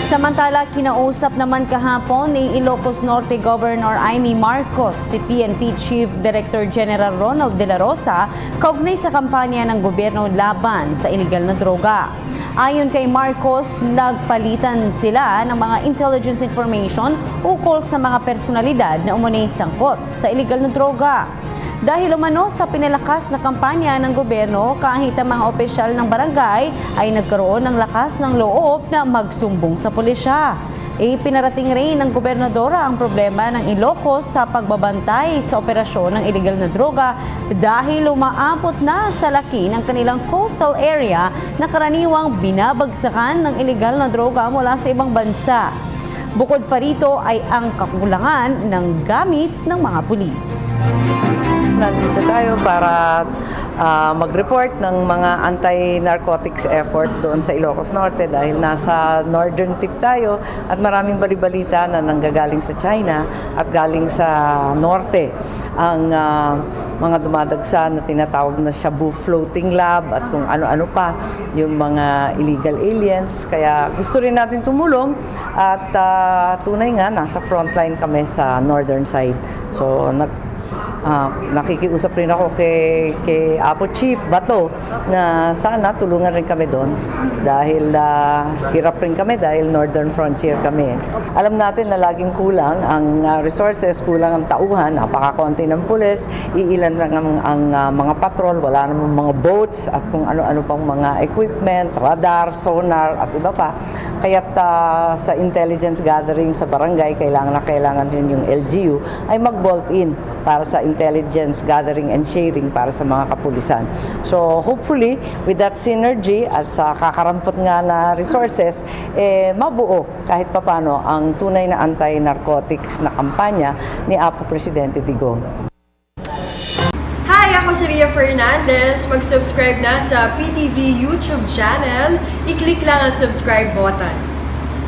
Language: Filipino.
Samantala, kinausap naman kahapon ni Ilocos Norte Governor Imee Marcos si PNP Chief Director General Ronald De La Rosa kaugnay sa kampanya ng gobyerno laban sa iligal na droga. Ayon kay Marcos, nagpalitan sila ng mga intelligence information ukol sa mga personalidad na umunay sangkot sa iligal na droga. Dahil umano sa pinalakas na kampanya ng gobyerno, kahit ang mga opisyal ng barangay ay nagkaroon ng lakas ng loob na magsumbong sa pulisya. Ipinarating rin ng gobernadora ang problema ng Ilocos sa pagbabantay sa operasyon ng iligal na droga dahil umaabot na sa laki ng kanilang coastal area na karaniwang binabagsakan ng iligal na droga mula sa ibang bansa. Bukod pa rito ay ang kakulangan ng gamit ng mga pulis. Nandito tayo para mag-report ng mga anti-narcotics effort doon sa Ilocos Norte dahil nasa northern tip tayo at maraming balibalita na nanggagaling sa China at galing sa norte ang mga dumadagsa na tinatawag na Shabu Floating Lab at kung ano-ano pa yung mga illegal aliens. Kaya gusto rin natin tumulong at tunay nga nasa frontline kami sa northern side. So nakikiusap rin ako kay Apo Chief Bato na sana tulungan rin kami doon dahil hirap rin kami dahil northern frontier kami. Alam natin na laging kulang ang resources, kulang ang tauhan, napakakonti ng pulis, iilan lang ang mga patrol, wala namang mga boats at kung ano-ano pang mga equipment, radar, sonar at iba pa. Kaya't sa intelligence gathering sa barangay, kailangan din yung LGU ay mag-bolt in para sa intelligence gathering and sharing para sa mga kapulisan. So hopefully, with that synergy at sa kakarampot nga na resources, mabuo kahit papano ang tunay na anti-narcotics na kampanya ni Apo Presidente Digong. Hi! Ako si Ria Fernandez. Mag-subscribe na sa PTV YouTube channel. I-click lang ang subscribe button.